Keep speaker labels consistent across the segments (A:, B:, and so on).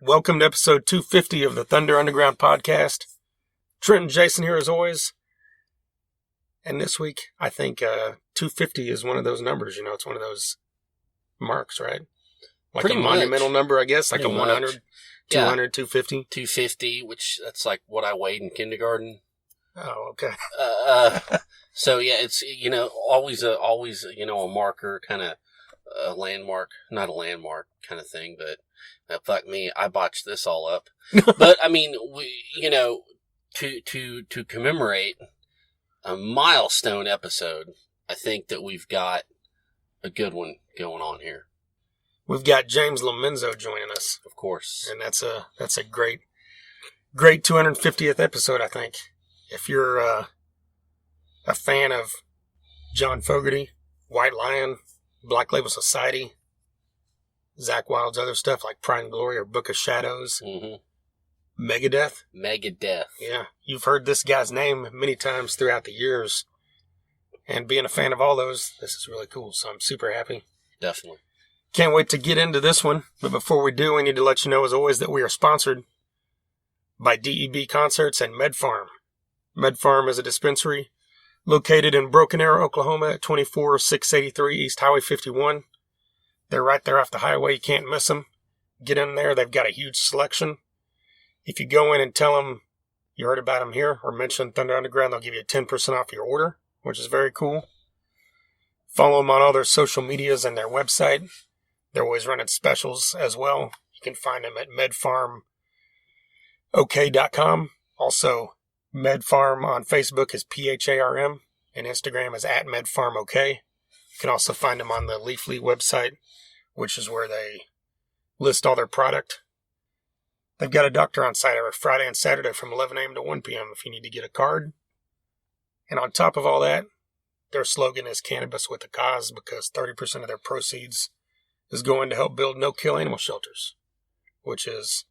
A: Welcome to episode 250 of the Thunder Underground podcast. Trent and Jason here as always. And this week, I think 250 is one of those numbers, it's one of those marks, right? Like
B: Pretty
A: a monumental number, I guess, like
B: Pretty
A: a 100,
B: much.
A: 200, 250.
B: 250, which that's like what I weighed in kindergarten.
A: Oh, okay.
B: So yeah, it's, always a marker, kind of a landmark, not a landmark kind of thing, but fuck me, I botched this all up. But I mean, to commemorate a milestone episode, I think that we've got a good one going on here.
A: We've got James Lomenzo joining us.
B: Of course.
A: And that's a great 250th episode, I think. If you're a fan of John Fogerty, White Lion, Black Label Society, Zakk Wylde's other stuff like Pride and Glory or Book of Shadows, Megadeth. Yeah, you've heard this guy's name many times throughout the years. And being a fan of all those, this is really cool. So I'm super happy.
B: Definitely.
A: Can't wait to get into this one. But before we do, we need to let you know, as always, that we are sponsored by DEB Concerts and MedFarm. MedFarm is a dispensary located in Broken Arrow, Oklahoma at 24683 East Highway 51. They're right there off the highway. You can't miss them. Get in there. They've got a huge selection. If you go in and tell them you heard about them here or mention Thunder Underground, they'll give you 10% off your order, which is very cool. Follow them on all their social medias and their website. They're always running specials as well. You can find them at medfarmok.com. Also, MedFarm on Facebook is PHARM and Instagram is at MedFarmOK. You can also find them on the Leafly website, which is where they list all their product. They've got a doctor on site every Friday and Saturday from 11 a.m. to 1 p.m. if you need to get a card. And on top of all that, their slogan is Cannabis with a Cause, because 30% of their proceeds is going to help build no-kill animal shelters, which is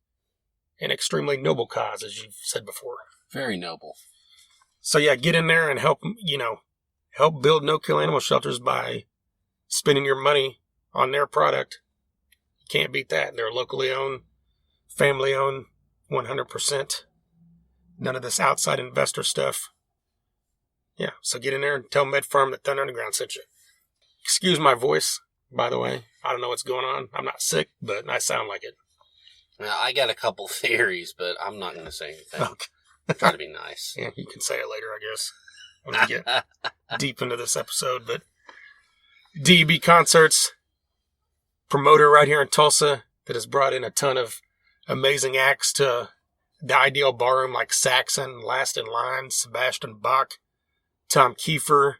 A: an extremely noble cause, as you've said before.
B: Very noble.
A: So yeah, get in there and help build no-kill animal shelters by spending your money on their product. You can't beat that. They're locally owned, family owned, 100%. None of this outside investor stuff. Yeah, so get in there and tell MedFarm that Thunder Underground sent you. Excuse my voice, by the way. I don't know what's going on. I'm not sick, but I sound like it.
B: Now, I got a couple theories, but I'm not going to say anything.
A: Okay.
B: Try to be nice.
A: Yeah, you can say it later, I guess, when we get deep into this episode. But DEB Concerts, promoter right here in Tulsa that has brought in a ton of amazing acts to the Ideal Ballroom, like Saxon, Last in Line, Sebastian Bach, Tom Kiefer,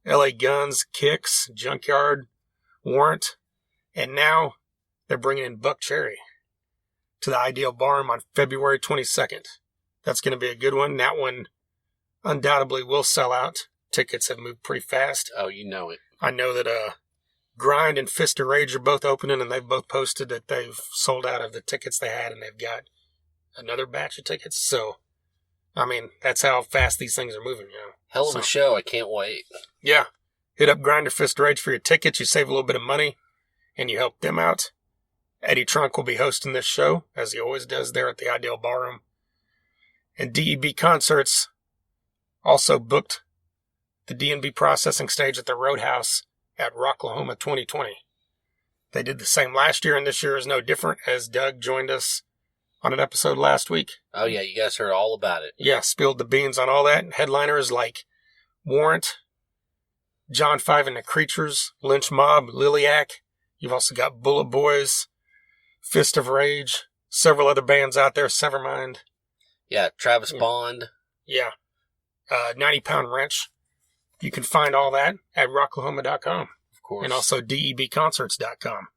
A: LA Guns, Kicks, Junkyard, Warrant, and now they're bringing in Buck Cherry to the Ideal Ballroom on February 22nd. That's going to be a good one. That one undoubtedly will sell out. Tickets have moved pretty fast.
B: Oh, you know it.
A: I know that Grind and Fist of Rage are both opening, and they've both posted that they've sold out of the tickets they had, and they've got another batch of tickets. So, I mean, that's how fast these things are moving,
B: Hell of a show. I can't wait.
A: Yeah. Hit up Grind or Fist of Rage for your tickets. You save a little bit of money, and you help them out. Eddie Trunk will be hosting this show, as he always does there at the Ideal Ballroom. And DEB Concerts also booked the D&B processing stage at the Roadhouse at Rocklahoma 2020. They did the same last year, and this year is no different, as Doug joined us on an episode last week.
B: Oh, yeah, you guys heard all about it.
A: Yeah, spilled the beans on all that. Headliners like Warrant, John Five and the Creatures, Lynch Mob, Liliac. You've also got Bullet Boys, Fist of Rage, several other bands out there, Severmind.
B: Yeah, Travis Bond.
A: Yeah. 90 Pound Wrench. You can find all that at rocklahoma.com.
B: Of course.
A: And also debconcerts.com.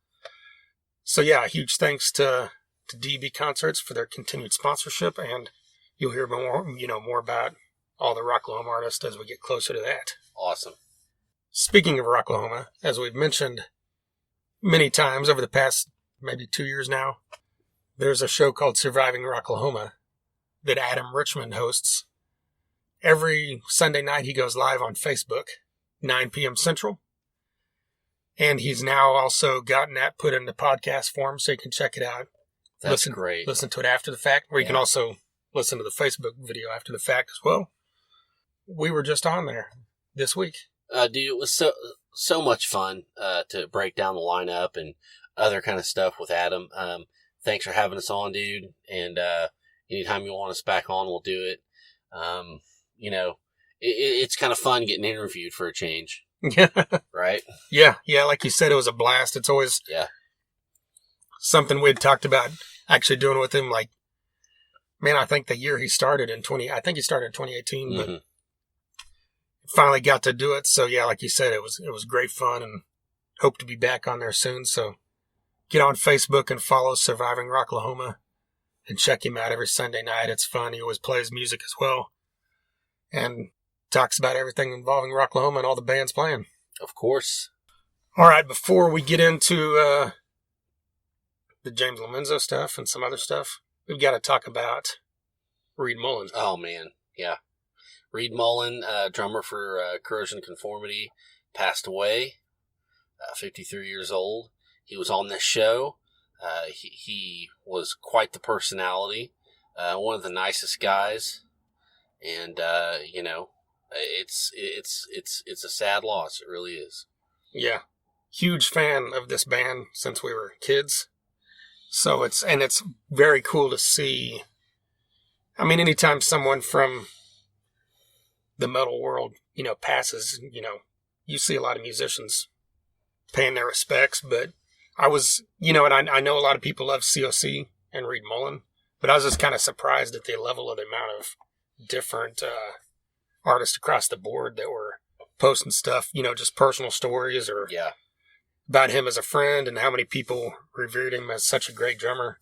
A: So yeah, huge thanks to DEB Concerts for their continued sponsorship, and you'll hear more about all the Rocklahoma artists as we get closer to that.
B: Awesome.
A: Speaking of Rocklahoma, as we've mentioned many times over the past maybe 2 years now, there's a show called Surviving Rocklahoma that Adam Richmond hosts. Every Sunday night he goes live on Facebook, 9 p.m. Central. And he's now also gotten that put into podcast form so you can check it out.
B: That's great.
A: Listen to it after the fact, or you can also listen to the Facebook video after the fact as well. We were just on there this week.
B: Dude, it was so much fun to break down the lineup and other kind of stuff with Adam. Thanks for having us on, dude. And anytime you want us back on, we'll do it. It's kind of fun getting interviewed for a change.
A: Yeah.
B: Right?
A: Yeah. Like you said, it was a blast. It's always something we had talked about actually doing with him. Like, man, I think the year he started in 2018, but finally got to do it. So yeah, like you said, it was great fun, and hope to be back on there soon. So get on Facebook and follow Surviving Rocklahoma and check him out every Sunday night. It's fun. He always plays music as well and talks about everything involving Rocklahoma and all the bands playing.
B: Of course.
A: All right, before we get into the James Lomenzo stuff and some other stuff, we've got to talk about Reed Mullen.
B: Oh, man. Yeah. Reed Mullen, drummer for Corrosion Conformity, passed away, 53 years old. He was on this show. He was quite the personality, one of the nicest guys, and it's a sad loss. It really is. Yeah,
A: huge fan of this band since we were kids. So it's very cool to see. I mean, anytime someone from the metal world, passes, you see a lot of musicians paying their respects, but I was, and I know a lot of people love COC and Reed Mullen, but I was just kind of surprised at the level of the amount of different artists across the board that were posting stuff, just personal stories or about him as a friend and how many people revered him as such a great drummer.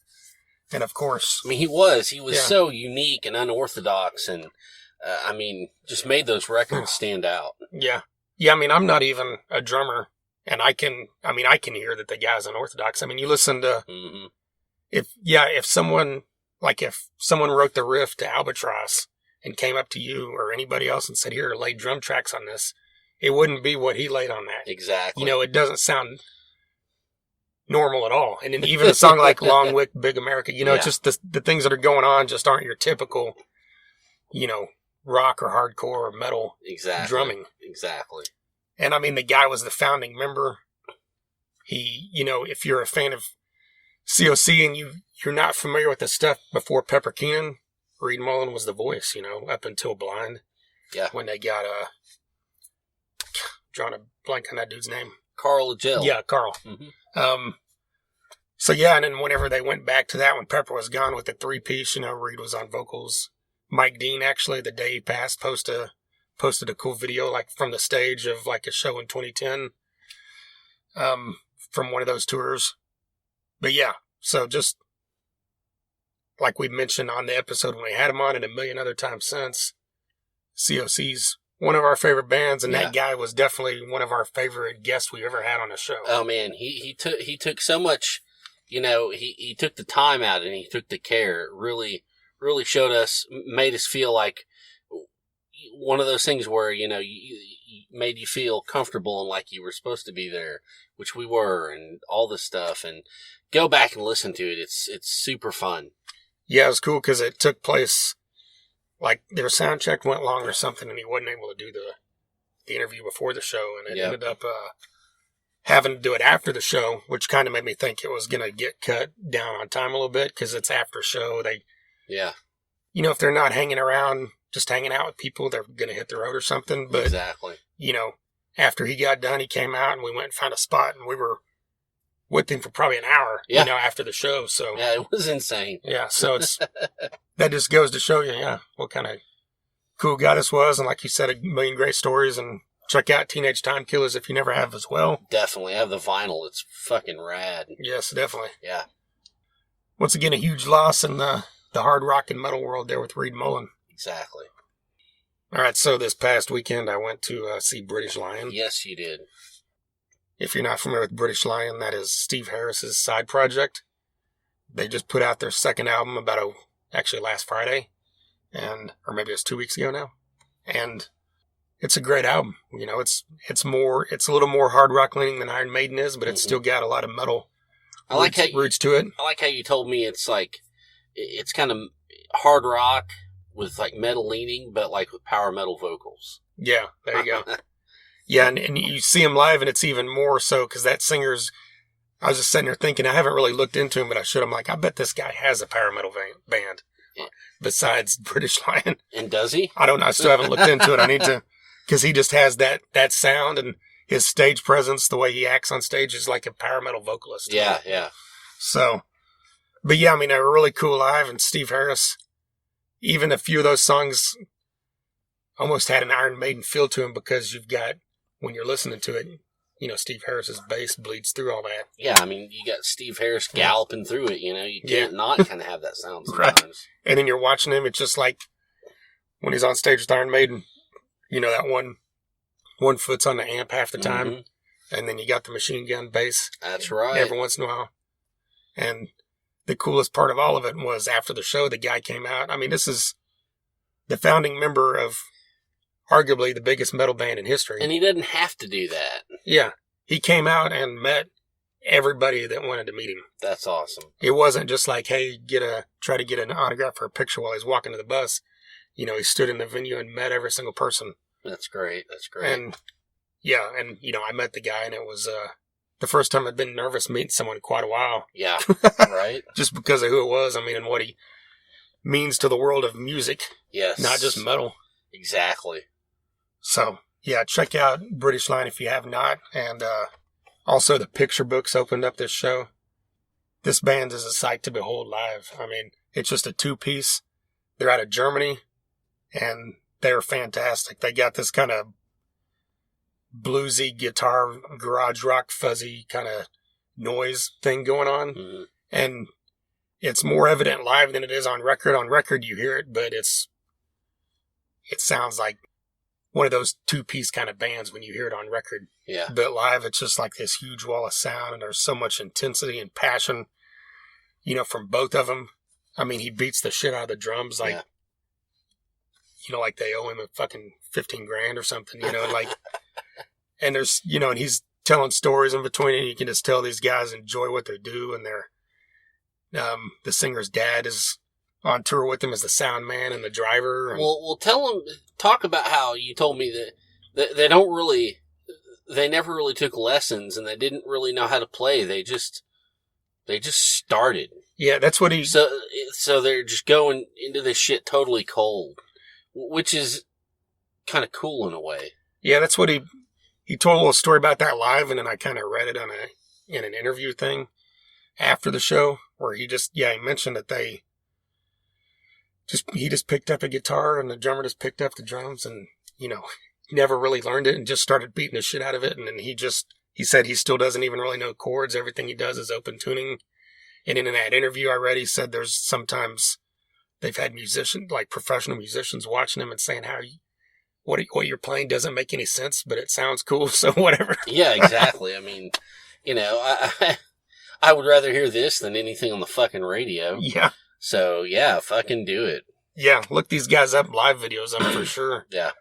A: And of course,
B: I mean, he was so unique and unorthodox, and just made those records stand out.
A: Yeah. I mean, I'm not even a drummer, and I can hear that the guy's unorthodox. I mean, you listen to, if someone wrote the riff to Albatross and came up to you or anybody else and said, here, lay drum tracks on this, it wouldn't be what he laid on that.
B: Exactly.
A: It doesn't sound normal at all. And then even a song like Long Wick, Big America, it's just the things that are going on just aren't your typical, rock or hardcore or metal drumming.
B: Exactly.
A: And I mean, the guy was the founding member. He, if you're a fan of COC and you're not familiar with the stuff before Pepper Keenan, Reed Mullen was the voice, up until Blind.
B: Yeah.
A: When they got, drawing a blank on that dude's name.
B: Carl Agell.
A: Yeah, Carl. Mm-hmm. So yeah, and then whenever they went back to that, when Pepper was gone with the 3-piece, Reed was on vocals. Mike Dean, actually, the day he passed, posted a cool video, like from the stage of like a show in 2010, from one of those tours. But yeah, so just like we mentioned on the episode when we had him on and a million other times since, COC's one of our favorite bands, and that guy was definitely one of our favorite guests we ever had on the show.
B: Oh man, he took so much, he took the time out and he took the care. It really showed us, made us feel like one of those things where, you made you feel comfortable and like you were supposed to be there, which we were, and all this stuff. And go back and listen to it. It's super fun.
A: Yeah, it was cool because it took place, like their sound check went long or something, and he wasn't able to do the interview before the show, and it ended up having to do it after the show, which kind of made me think it was going to get cut down on time a little bit because it's after show. If they're not hanging around, just hanging out with people, they're going to hit the road or something. But,
B: exactly.
A: After he got done, he came out and we went and found a spot, and we were with him for probably an hour, after the show. So
B: yeah, it was insane.
A: Yeah. So that just goes to show you, what kind of cool guy this was. And like you said, a million great stories, and check out Teenage Time Killers if you never have as well.
B: Definitely. I have the vinyl. It's fucking rad.
A: Yes, definitely.
B: Yeah.
A: Once again, a huge loss in the hard rock and metal world there with Reed Mullen.
B: Exactly.
A: All right, so this past weekend I went to see British Lion.
B: Yes, you did.
A: If you're not familiar with British Lion, that is Steve Harris's side project. They just put out their second album actually last Friday, or maybe it's 2 weeks ago now. And it's a great album. It's a little more hard rock leaning than Iron Maiden is, but it's still got a lot of metal
B: I like how
A: roots to it.
B: I like how you told me it's like it's kind of hard rock with like metal leaning, but like with power metal vocals.
A: Yeah, there you go. Yeah, and you see him live, and it's even more so because that singer's. I was just sitting there thinking, I haven't really looked into him, but I should. I'm like, I bet this guy has a power metal band besides British Lion.
B: And does he?
A: I don't know. I still haven't looked into it. I need to, because he just has that sound, and his stage presence, the way he acts on stage, is like a power metal vocalist.
B: Yeah, yeah.
A: So, but yeah, I mean, they're really cool live, and Steve Harris, even a few of those songs almost had an Iron Maiden feel to them because you've got, when you're listening to it, you know, Steve Harris's bass bleeds through all that.
B: Yeah, I mean, you got Steve Harris galloping through it, you know, you can't not kind of have that sound sometimes.
A: Right. And then you're watching him, it's just like when he's on stage with Iron Maiden, you know, that one foot's on the amp half the time, and then you got the machine gun bass.
B: That's right.
A: Every once in a while. And the coolest part of all of it was after the show, the guy came out. I mean, this is the founding member of arguably the biggest metal band in history.
B: And he didn't have to do that.
A: Yeah. He came out and met everybody that wanted to meet him.
B: That's awesome.
A: It wasn't just like, hey, try to get an autograph or a picture while he's walking to the bus. You know, he stood in the venue and met every single person.
B: That's great. That's great.
A: And yeah, and you know, I met the guy, and it was the first time I'd been nervous meeting someone in quite a while.
B: Yeah. Right.
A: Just because of who it was. I mean, and what he means to the world of music.
B: Yes.
A: Not just metal.
B: Exactly.
A: So, yeah, check out British Lion if you have not. And also the picture books opened up this show. This band is a sight to behold live. I mean, it's just a two-piece. They're out of Germany, and they're fantastic. They got this kind of bluesy guitar, garage rock, fuzzy kind of noise thing going on. Mm-hmm. And it's more evident live than it is on record. On record, you hear it, but it sounds like one of those two-piece kind of bands when you hear it on record.
B: Yeah.
A: But live, it's just like this huge wall of sound, and there's so much intensity and passion, you know, from both of them. I mean, he beats the shit out of the drums like, you know, like they owe him a fucking 15 grand or something, you know, like, and there's, you know, and he's telling stories in between, and you can just tell these guys enjoy what they do, and the singer's dad is on tour with him as the sound man and the driver. And
B: well, talk about how you told me that they never really took lessons, and they didn't really know how to play. They just started.
A: Yeah, that's what
B: So they're just going into this shit totally cold, which is kind of cool in a way.
A: Yeah, that's what he told a little story about that live, and then I kind of read it in an interview thing after the show where he mentioned that he just picked up a guitar, and the drummer just picked up the drums, and, you know, never really learned it and just started beating the shit out of it. And then he said he still doesn't even really know chords. Everything he does is open tuning. And in that interview I read, he said there's sometimes they've had professional musicians watching him and saying what you're playing doesn't make any sense, but it sounds cool. So whatever.
B: Yeah, exactly. I mean, you know, I would rather hear this than anything on the fucking radio.
A: Yeah.
B: So yeah, fucking do it.
A: Yeah. Look these guys up, live videos of them for sure.
B: Yeah.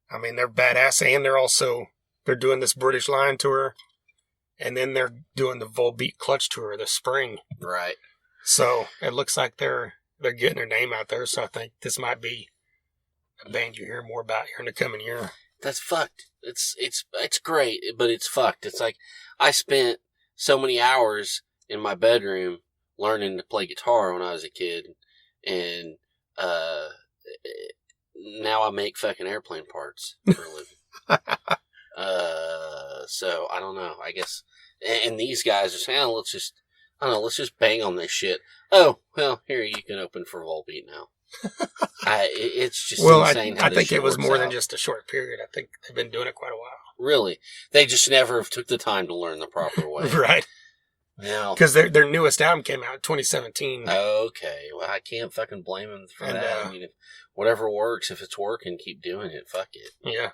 A: I mean, they're badass, and they're doing this British Lion tour, and then they're doing the Volbeat Clutch tour this spring.
B: Right.
A: So it looks like they're getting their name out there. So I think this might be a band you hear more about here in the coming year.
B: That's fucked. It's great, but it's fucked. It's like I spent so many hours in my bedroom learning to play guitar when I was a kid, and now I make fucking airplane parts for a living. So I don't know. I guess, and these guys are saying, let's just bang on this shit. Oh, well, here you can open for Volbeat now. It's just insane.
A: I think it was more than just a short period. I think they've been doing it quite a while.
B: Really, they just never took the time to learn the proper way.
A: Right.
B: Now,
A: because their newest album came out in 2017.
B: Okay, well, I can't fucking blame them for that. I mean, whatever works, if it's working, keep doing it. Fuck it.
A: Yeah.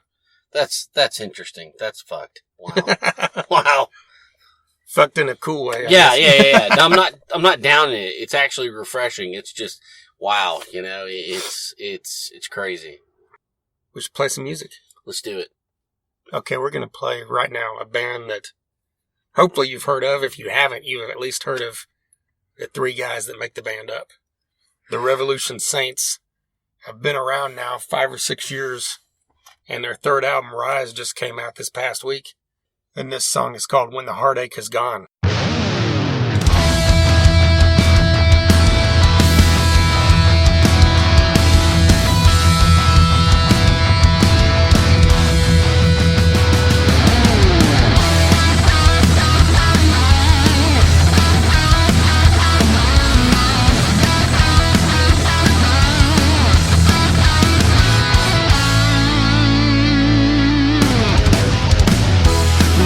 B: That's interesting. That's fucked. Wow. Wow.
A: Fucked in a cool way.
B: Yeah. No, I'm not down in it. It's actually refreshing. It's just, wow. You know, it's crazy.
A: We should play some music.
B: Let's do it.
A: Okay, we're going to play right now a band that hopefully you've heard of. If you haven't, you've at least heard of the three guys that make the band up. The Revolution Saints have been around now 5 or 6 years, and their third album, Rise, just came out this past week. And this song is called When the Heartache Is Gone.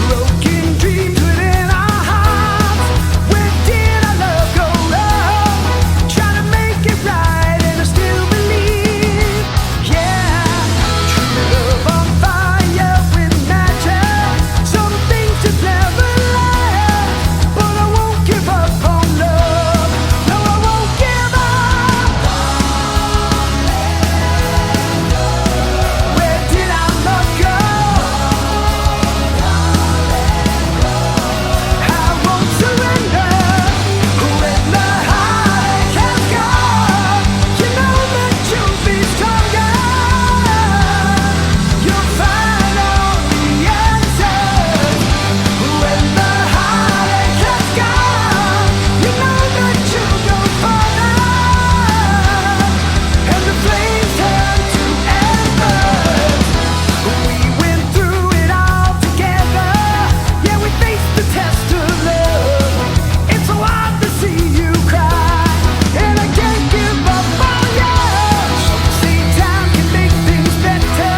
C: Broken dreams within our hearts. Where did our love go wrong? Trying to make it right, and I still believe. Yeah, true love on fire with magic. Some things just never last, but I won't give up on love. No, I won't give up. Where did our love go? I won't surrender when the heartache has gone. You know that you'll be stronger. You'll find all the answers when the heartache has gone. You know that you'll go farther, and the flames turn to embers. We went through it all together. Yeah, we faced the test of love. It's so hard to see you cry, and I can't give up on you. Say time can make things better,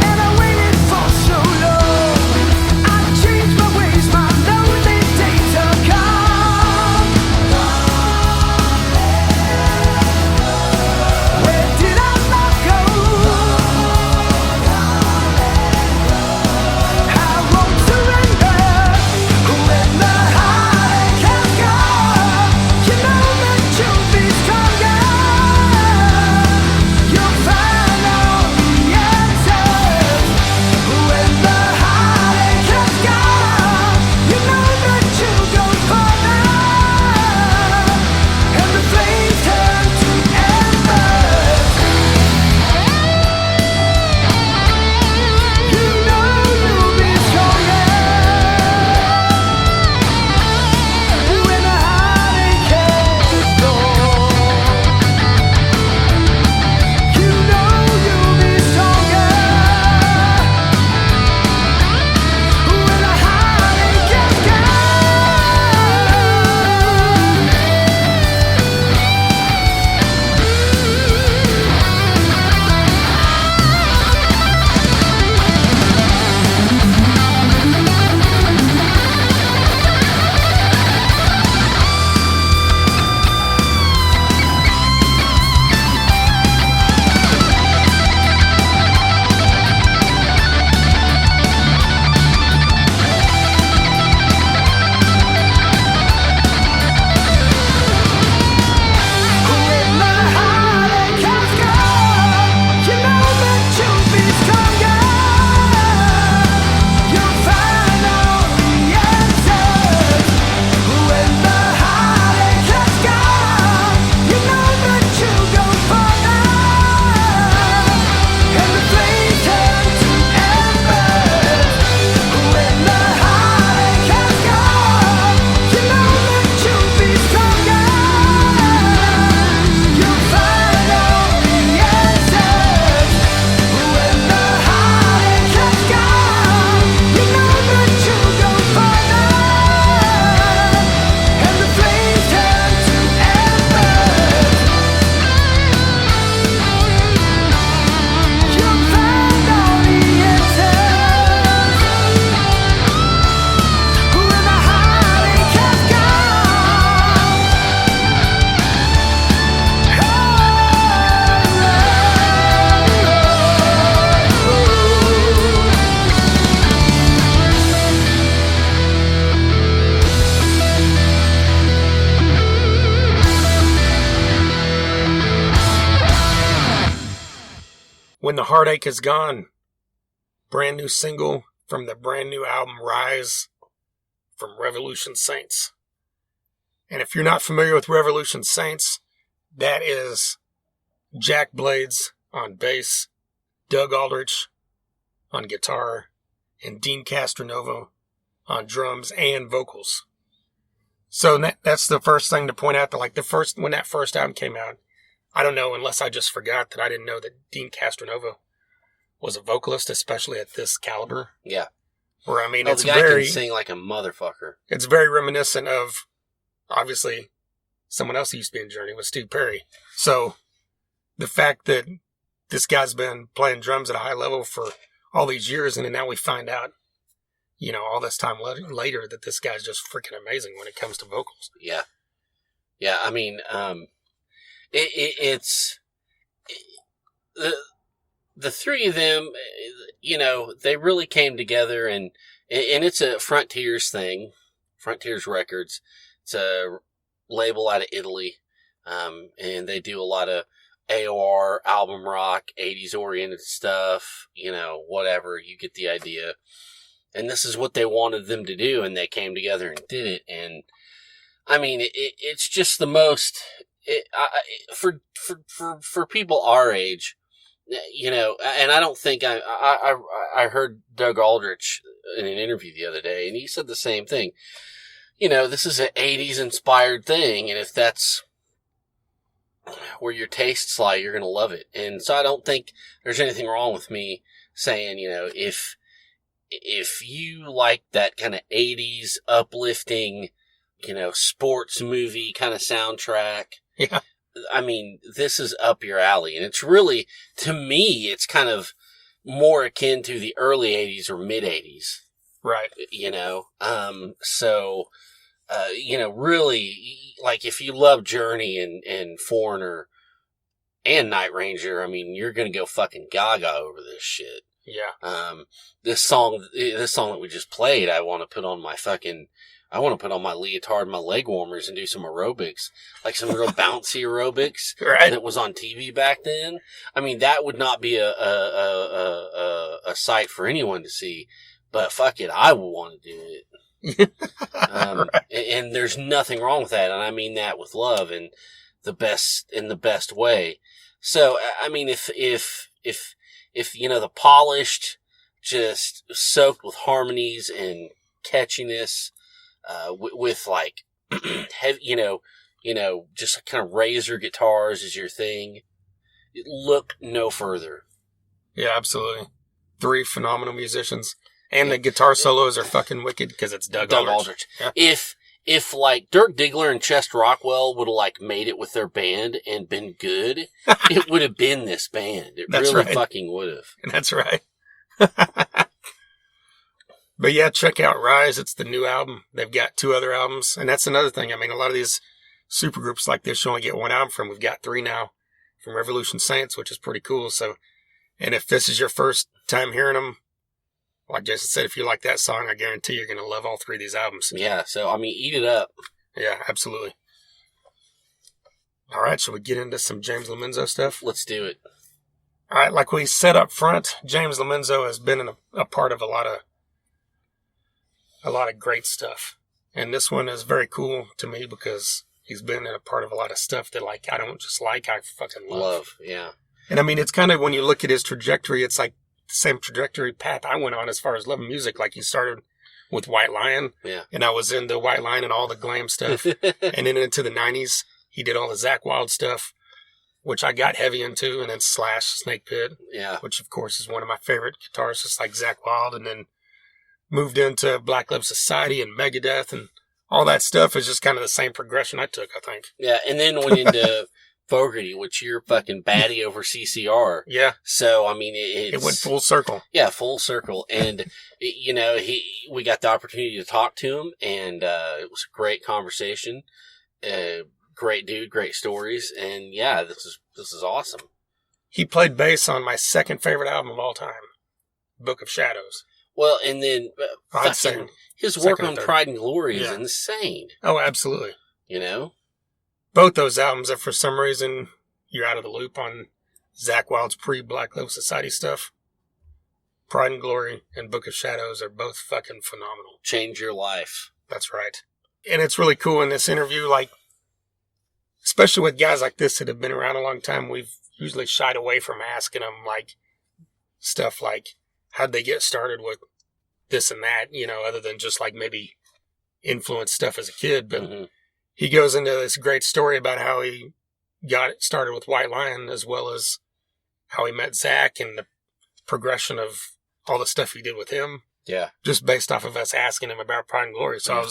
C: and I waited for so long. I changed my ways, my lonely days are gone. Where did our love go? I won't surrender when the heartache has gone. You know that you'll be stronger. You'll find all the answers when the heartache has gone. You know that you'll go farther, and the flames turn to embers. You know you'll be stronger when the heartache has gone. You know you'll be stronger when the heartache has When the heartache has gone, you know that you'll be stronger. You'll find all the answers. When the heartache has gone, you know that you'll go farther, and the flames turn to embers. When the heartache has gone, you know that you'll be stronger. You'll find all the answers. When the heartache has gone, you know that you'll go farther, and the flames turn to embers. You'll find all the answers when the heartache has
A: When the Heartache Is Gone. Brand new single from the brand new album Rise from Revolution Saints. And if you're not familiar with Revolution Saints, that is Jack Blades on bass, Doug Aldrich on guitar, and Dean Castronovo on drums and vocals. So that's the first thing to point out, that like when that first album came out, I don't know, unless I just forgot that I didn't know that Dean Castronovo was a vocalist, especially at this caliber.
B: Yeah.
A: Where, I mean,
B: the guy can sing like a motherfucker.
A: It's very reminiscent of, obviously, someone else who used to be in Journey was Steve Perry. So the fact that this guy's been playing drums at a high level for all these years, and then now we find out, you know, all this time later that this guy's just freaking amazing when it comes to vocals.
B: Yeah. Yeah, I mean, it's the three of them, you know, they really came together, and it's a Frontiers thing, Frontiers Records. It's a label out of Italy, and they do a lot of AOR, album rock, 80s oriented stuff, you know, whatever, you get the idea. And this is what they wanted them to do, and they came together and did it. And I mean, it's just the most, for people our age, you know, and I don't think I heard Doug Aldrich in an interview the other day, and he said the same thing. You know, this is an 80s inspired thing, and if that's where your tastes lie, you're going to love it. And so I don't think there's anything wrong with me saying, you know, if you like that kind of 80s uplifting, you know, sports movie kind of soundtrack,
A: Yeah.
B: I mean, this is up your alley. And it's really, to me, it's kind of more akin to the early 80s or mid 80s.
A: Right.
B: You know, you know, really, like, if you love Journey and Foreigner and Night Ranger, I mean, you're going to go fucking gaga over this shit.
A: Yeah.
B: This song that we just played, I want to put on my leotard, my leg warmers, and do some aerobics, like some real bouncy aerobics
A: Right.
B: that was on TV back then. I mean, that would not be a sight for anyone to see, but fuck it, I would want to do it.
A: Right.
B: And there's nothing wrong with that, and I mean that with love and the best way. So, I mean, if you know, the polished, just soaked with harmonies and catchiness, with like, heavy, you know, just kind of razor guitars is your thing, look no further.
A: Yeah, absolutely. 3 phenomenal musicians. And the guitar solos are fucking wicked because it's Doug Aldrich. Yeah.
B: If like Dirk Diggler and Chester Rockwell would have like made it with their band and been good, it would have been this band. It
A: That's
B: really
A: right.
B: fucking would have.
A: That's right. But yeah, check out Rise. It's the new album. They've got 2 other albums. And that's another thing. I mean, a lot of these supergroups like this, you only get 1 album from. We've got 3 now from Revolution Saints, which is pretty cool. So, and if this is your first time hearing them, like Jason said, if you like that song, I guarantee you're going to love all 3 of these albums.
B: Yeah, so, I mean, eat it up.
A: Yeah, absolutely. All right, shall we get into some James Lomenzo stuff?
B: Let's do it.
A: All right, like we said up front, James Lomenzo has been a part of a lot of great stuff. And this one is very cool to me because he's been in a part of a lot of stuff that, like, I don't just like, I fucking love.
B: Yeah.
A: And I mean, it's kind of, when you look at his trajectory, it's like the same trajectory path I went on as far as loving music. Like, he started with White Lion.
B: Yeah.
A: And I was into White Lion and all the glam stuff. And then into the 90s, he did all the Zakk Wylde stuff, which I got heavy into. And then Slash, Snake Pit.
B: Yeah.
A: Which, of course, is one of my favorite guitarists, like Zakk Wylde. And then moved into Black Label Society and Megadeth. And all that stuff is just kind of the same progression I took, I think.
B: Yeah, and then went into Fogerty, which you're fucking baddie over CCR.
A: Yeah.
B: So, I mean, it
A: went full circle.
B: Yeah, full circle. And, you know, we got the opportunity to talk to him, and it was a great conversation. Great dude, great stories. And, yeah, this is awesome.
A: He played bass on my second favorite album of all time, Book of Shadows.
B: Well, and then
A: I'd say
B: his work
A: second
B: on
A: and third.
B: Pride and Glory is
A: Yeah.
B: insane.
A: Oh, absolutely.
B: You know?
A: Both those albums, if for some reason you're out of the loop on Zakk Wylde's pre-Black Label Society stuff, Pride and Glory and Book of Shadows are both fucking phenomenal.
B: Change your life.
A: That's right. And it's really cool in this interview, like, especially with guys like this that have been around a long time, we've usually shied away from asking them, like, stuff like, how'd they get started with this and that, other than just, like, maybe influence stuff as a kid. But he goes into this great story about how he got it started with White Lion, as well as how he met Zach and the progression of all the stuff he did with him.
B: Yeah.
A: Just based off of us asking him about Pride and Glory. So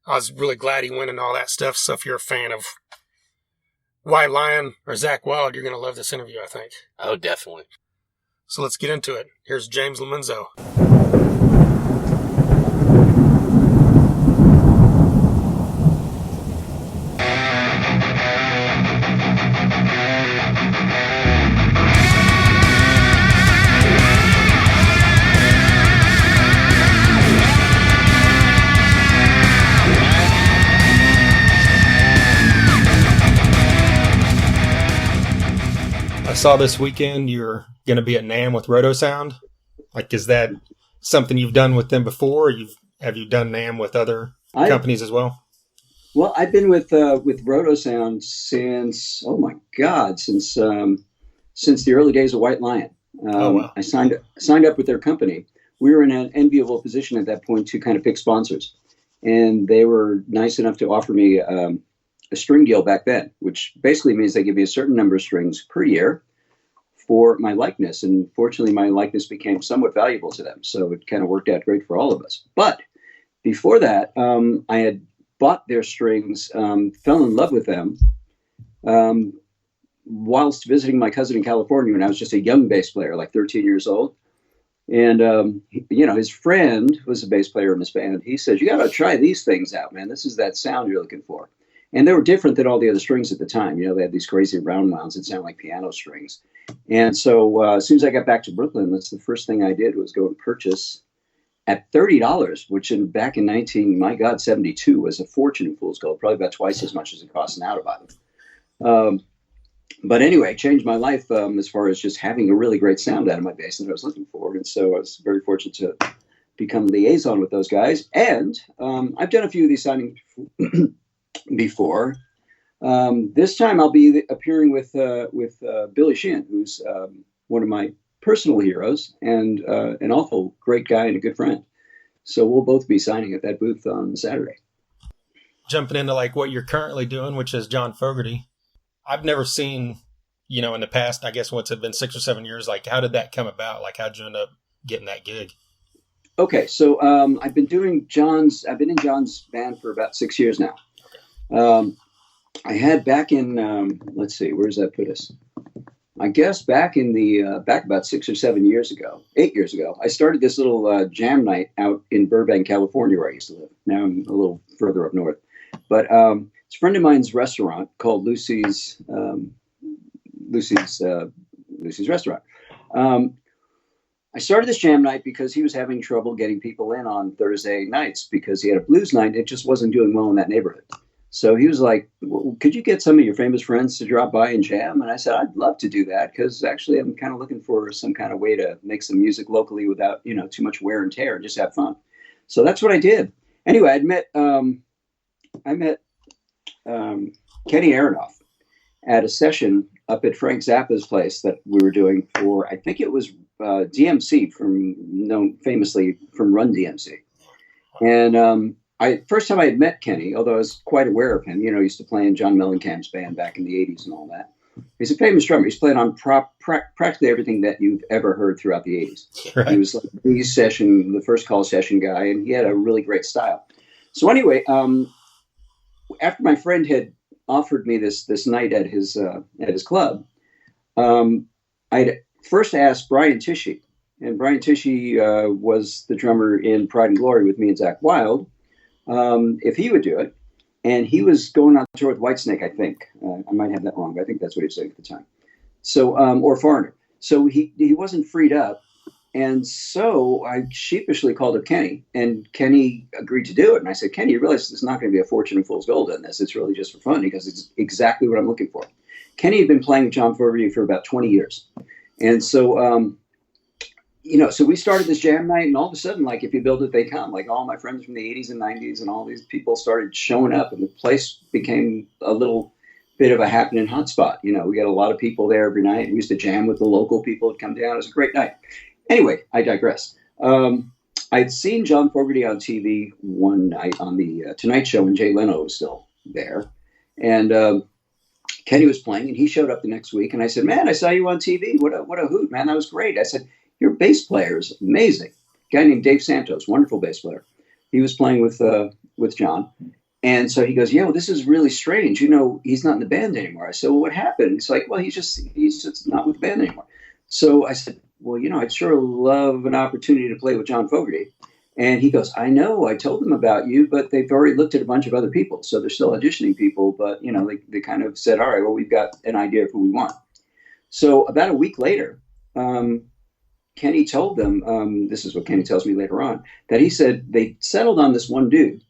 A: I was really glad he went into all that stuff. So if you're a fan of White Lion or Zach Wild, you're going to love this interview, I think.
B: Oh, definitely.
A: So let's get into it. Here's James Lomenzo. I saw this weekend you're going to be at NAMM with Roto Sound. Like, is that something you've done with them before? Or have you done NAMM with other companies as well?
D: Well, I've been with Roto Sound since the early days of White Lion.
A: Wow.
D: I signed up with their company. We were in an enviable position at that point to kind of pick sponsors, and they were nice enough to offer me a string deal back then, which basically means they give me a certain number of strings per year for my likeness. And fortunately, my likeness became somewhat valuable to them. So it kind of worked out great for all of us. But before that, I had bought their strings, fell in love with them whilst visiting my cousin in California when I was just a young bass player, like 13 years old. And, his friend was a bass player in this band. He said, "You got to try these things out, man. This is that sound you're looking for." And they were different than all the other strings at the time. They had these crazy round wounds that sound like piano strings. And so as soon as I got back to Brooklyn, that's the first thing I did was go and purchase at $30, which back in 72 was a fortune in Fool's Gold, probably about twice as much as it costs now to buy them. But anyway, it changed my life as far as just having a really great sound out of my bass that I was looking for. And so I was very fortunate to become liaison with those guys. And I've done a few of these signings before. This time I'll be appearing with Billy Sheehan, who's one of my personal heroes and an awful great guy and a good friend. So we'll both be signing at that booth on Saturday.
A: Jumping into like what you're currently doing, which is John Fogerty. I've never seen, in the past, I guess what's it been 6 or 7 years, like how did that come about? Like how'd you end up getting that gig?
D: Okay, so I've been in John's band for about 6 years now. I had back in, let's see, where does that put us? I guess back about 6 or 7 years ago, 8 years ago, I started this little jam night out in Burbank, California, where I used to live. Now I'm a little further up north. But it's a friend of mine's restaurant called Lucy's Restaurant. I started this jam night because he was having trouble getting people in on Thursday nights because he had a blues night. It just wasn't doing well in that neighborhood. So he was like, well, could you get some of your famous friends to drop by and jam? And I said, I'd love to do that because actually I'm kind of looking for some kind of way to make some music locally without, too much wear and tear and just have fun. So that's what I did. Anyway, I met Kenny Aronoff at a session up at Frank Zappa's place that we were doing for, I think it was DMC, known famously from Run DMC. And first time I had met Kenny, although I was quite aware of him, he used to play in John Mellencamp's band back in the 80s and all that. He's a famous drummer. He's played on practically everything that you've ever heard throughout the 80s. Right. He was like the first call session guy, and he had a really great style. So anyway, after my friend had offered me this night at his club, I'd first asked Brian Tichy, and Brian Tichy was the drummer in Pride and Glory with me and Zach Wild, if he would do it. And he was going on tour with Whitesnake, I think. I might have that wrong, but I think that's what he was saying at the time. So, or Foreigner. So he wasn't freed up. And so I sheepishly called up Kenny, and Kenny agreed to do it. And I said, Kenny, you realize there's not going to be a fortune in Fool's Gold in this. It's really just for fun because it's exactly what I'm looking for. Kenny had been playing with John Fogerty for about 20 years. And so so we started this jam night, and all of a sudden, like, if you build it, they come. Like, all my friends from the 80s and 90s and all these people started showing up, and the place became a little bit of a happening hotspot. We got a lot of people there every night. We used to jam with the local people who'd come down. It was a great night. Anyway, I digress. I'd seen John Fogerty on TV one night on the Tonight Show when Jay Leno was still there. And Kenny was playing, and he showed up the next week. And I said, man, I saw you on TV. What a hoot, man. That was great. I said, your bass player is amazing. A guy named Dave Santos, wonderful bass player. He was playing with John. And so he goes, yeah, well, this is really strange. He's not in the band anymore. I said, well, what happened? He's like, well, he's just not with the band anymore. So I said, well, I'd sure love an opportunity to play with John Fogerty. And he goes, I know, I told them about you, but they've already looked at a bunch of other people. So they're still auditioning people. But, they kind of said, all right, well, we've got an idea of who we want. So about a week later, Kenny told them, this is what Kenny tells me later on, that he said they settled on this one dude,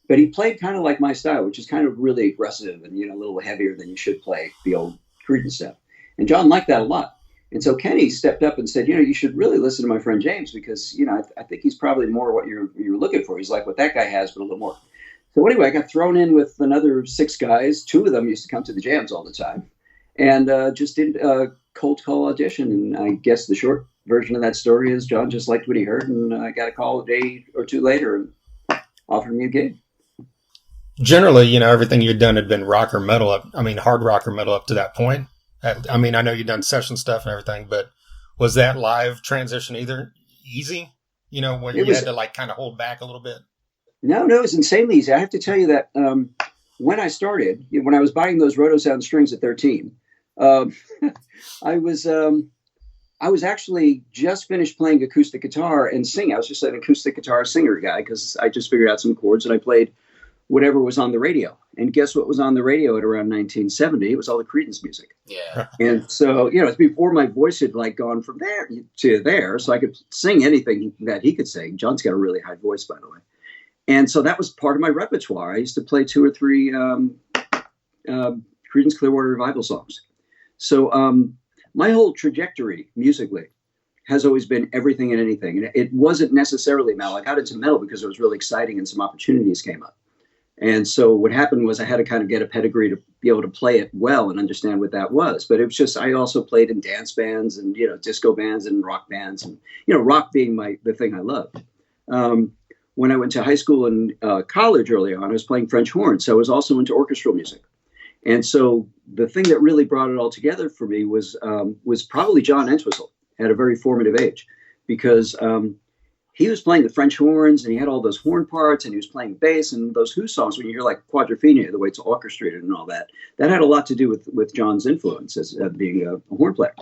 D: but he played kind of like my style, which is kind of really aggressive and, a little heavier than you should play the old Creedence stuff. And John liked that a lot. And so Kenny stepped up and said, you should really listen to my friend James because, I think he's probably more what you're looking for. He's like what that guy has, but a little more. So anyway, I got thrown in with another 6 guys. 2 of them used to come to the jams all the time and just did a cold call audition. And I guess the short version of that story is John just liked what he heard, and I got a call a day or 2 later and offered me a gig.
E: Generally, everything you'd done had been rock or metal hard rock or metal up to that point. I know you'd done session stuff and everything, but was that live transition either easy? When you had to like kind of hold back a little bit? No,
D: it was insanely easy. I have to tell you that when I started, when I was buying those Roto Sound strings at 13, I was actually just finished playing acoustic guitar and singing. I was just an acoustic guitar singer guy because I just figured out some chords and I played whatever was on the radio. And guess what was on the radio at around 1970? It was all the Creedence music.
B: Yeah.
D: And so, it's before my voice had like gone from there to there. So I could sing anything that he could sing. John's got a really high voice, by the way. And so that was part of my repertoire. I used to play 2 or 3 Creedence Clearwater Revival songs. So my whole trajectory musically has always been everything and anything. And it wasn't necessarily metal. I got into metal because it was really exciting and some opportunities came up. And so what happened was I had to kind of get a pedigree to be able to play it well and understand what that was. But it was just, I also played in dance bands and, disco bands and rock bands and, rock being the thing I loved. When I went to high school and college early on, I was playing French horn. So I was also into orchestral music. And so the thing that really brought it all together for me was probably John Entwistle at a very formative age, because he was playing the French horns and he had all those horn parts and he was playing bass, and those Who songs, when you hear like Quadrophenia, the way it's orchestrated and all that, that had a lot to do with John's influence as being a horn player.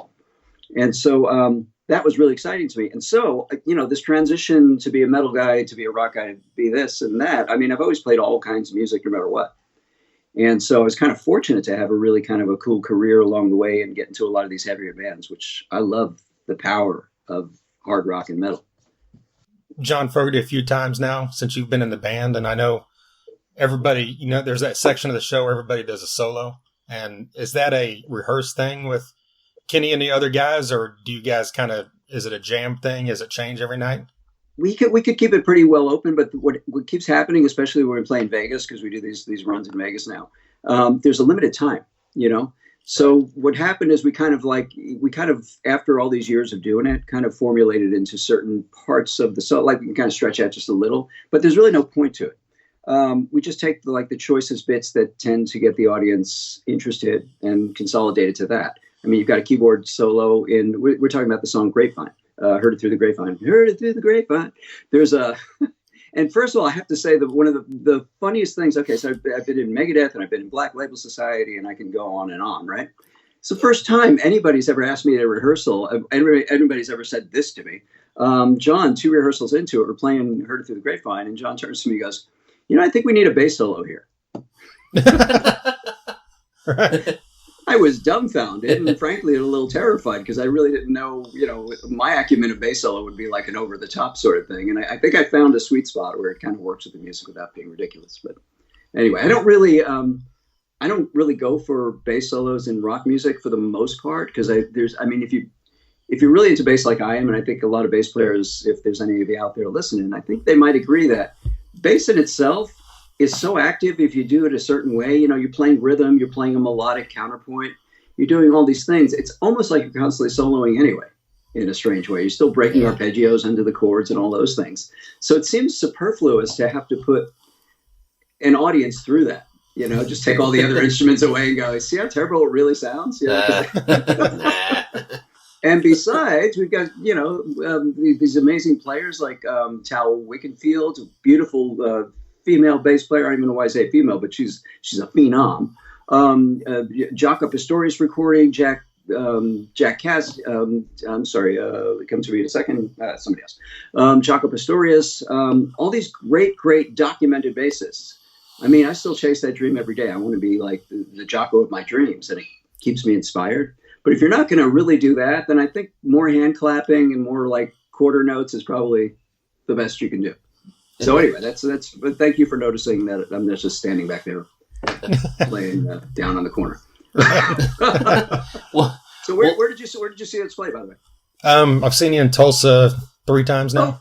D: And so that was really exciting to me. And so, this transition to be a metal guy, to be a rock guy, to be this and that, I've always played all kinds of music no matter what. And so I was kind of fortunate to have a really kind of a cool career along the way and get into a lot of these heavier bands, which I love the power of hard rock and metal.
E: John Fogerty a few times now since you've been in the band, and I know everybody, there's that section of the show where everybody does a solo. And is that a rehearsed thing with Kenny and the other guys, or do you guys is it a jam thing? Is it change every night?
D: We could keep it pretty well open, but what keeps happening, especially when we play in Vegas, because we do these runs in Vegas now, there's a limited time, So what happened is we kind of, after all these years of doing it, kind of formulated into certain parts of the song, like we can kind of stretch out just a little, but there's really no point to it. We just take the choicest bits that tend to get the audience interested and consolidate it to that. You've got a keyboard solo we're talking about the song Grapevine. Heard it through the grapevine. Heard it through the grapevine. There's and first of all, I have to say that one of the funniest things, okay, so I've been in Megadeth and I've been in Black Label Society and I can go on and on, right? It's the first time anybody's ever asked me at a rehearsal, anybody's ever said this to me. John, 2 rehearsals into it, we're playing Heard It Through the Grapevine, and John turns to me and goes, I think we need a bass solo here.
E: Right.
D: I was dumbfounded and frankly a little terrified because I really didn't know, my acumen of bass solo would be like an over the top sort of thing. And I think I found a sweet spot where it kind of works with the music without being ridiculous. But anyway, I don't really go for bass solos in rock music for the most part, because if if you're really into bass like I am, and I think a lot of bass players, if there's any of you out there listening, I think they might agree that bass in itself is so active if you do it a certain way. You know, you're playing rhythm, you're playing a melodic counterpoint, you're doing all these things. It's almost like you're constantly soloing anyway, in a strange way. You're still breaking arpeggios into the chords and all those things. So it seems superfluous to have to put an audience through that. You know, just take all the other instruments away and go, see how terrible it really sounds? You know, and besides, we've got, you know, these amazing players like Tal Wickenfield, a beautiful female bass player. I don't even know why I say female, but she's a phenom. Jaco Pastorius recording, Jack Cass. I'm sorry, it comes to me in a second. Somebody else. Jaco Pastorius. All these great documented bassists. I mean, I still chase that dream every day. I want to be like the Jaco of my dreams, and it keeps me inspired. But if you're not going to really do that, then I think more hand clapping and more like quarter notes is probably the best you can do. So anyway, that's. But thank you for noticing that I'm just standing back there playing down on the corner. So where did you see us play, by the way?
E: I've seen you in Tulsa 3 times now.
D: Oh,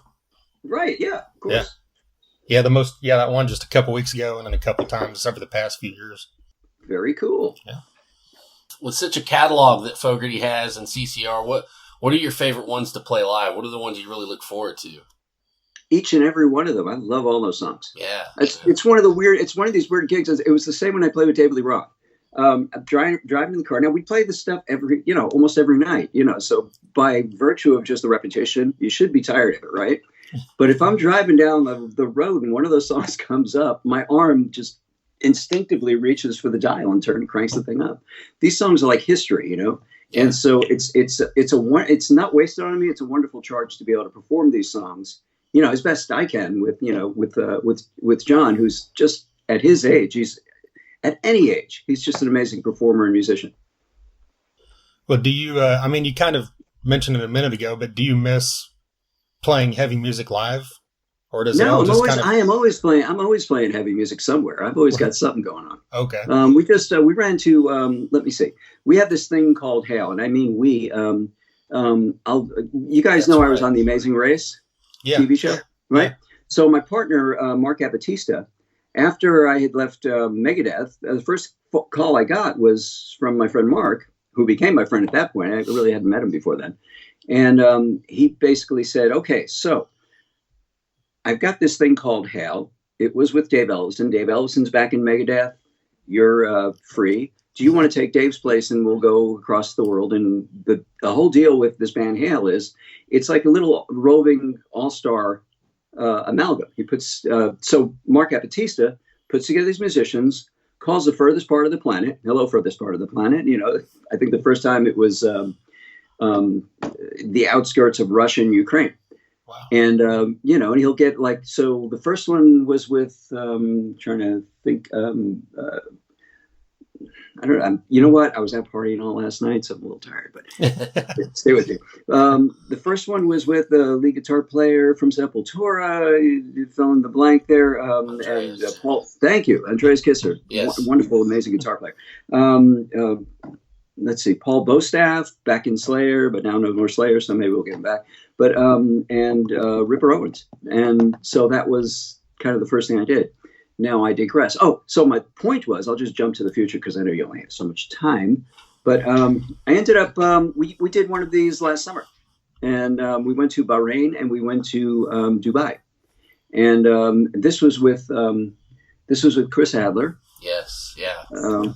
D: right, yeah, of course.
E: Yeah, that one just a couple weeks ago, and then a couple times over the past few years.
D: Very cool.
E: Yeah.
B: With such a catalog that Fogerty has and CCR, what are your favorite ones to play live? What are the ones you really look forward to?
D: Each and every one of them. I love all those songs.
B: Yeah.
D: It's one of these weird gigs. It was the same when I played with David Lee Roth. I'm driving in the car. Now we play this stuff almost every night, so by virtue of just the repetition, you should be tired of it, right? But if I'm driving down the road and one of those songs comes up, my arm just instinctively reaches for the dial and cranks the thing up. These songs are like history, and so it's not wasted on me. It's a wonderful charge to be able to perform these songs, as best I can with John, who's just at his age. At any age, he's just an amazing performer and musician.
E: Well, do you, you kind of mentioned it a minute ago, but do you miss playing heavy music live? Or does
D: I'm always playing heavy music somewhere. I've always got something going on.
E: Okay.
D: We ran to, let me see. We have this thing called Hail, and I mean we, you guys know I was on The Amazing Race TV show, right? Yeah. So my partner, Mark Abatista, after I had left Megadeth, the first call I got was from my friend Mark, who became my friend at that point. I really hadn't met him before then. And he basically said, okay, so I've got this thing called Hail. It was with Dave Ellefson. Dave Ellison's back in Megadeth. You're free. Do you want to take Dave's place and we'll go across the world? And the whole deal with this band Hail is it's like a little roving all-star amalgam. He puts so Mark Abatista puts together these musicians, calls the furthest part of the planet. Hello, furthest part of the planet. I think the first time it was the outskirts of Russia and Ukraine.
E: Wow. And
D: and he'll get so the first one was with trying to think. I don't know. You know what? I was out partying all last night, so I'm a little tired, but stay with me. The first one was with the lead guitar player from Sepultura. You fill in the blank there. And Paul, thank you. Andreas Kisser.
B: Yes.
D: Wonderful, amazing guitar player. Let's see. Paul Bostaff, back in Slayer, but now no more Slayer, so maybe we'll get him back. But, and Ripper Owens. And so that was kind of the first thing I did. Now I digress. Oh, so my point was, I'll just jump to the future because I know you only have so much time. But I ended up, we did one of these last summer. And we went to Bahrain and we went to Dubai. And this was with Chris Adler.
B: Yes, yeah.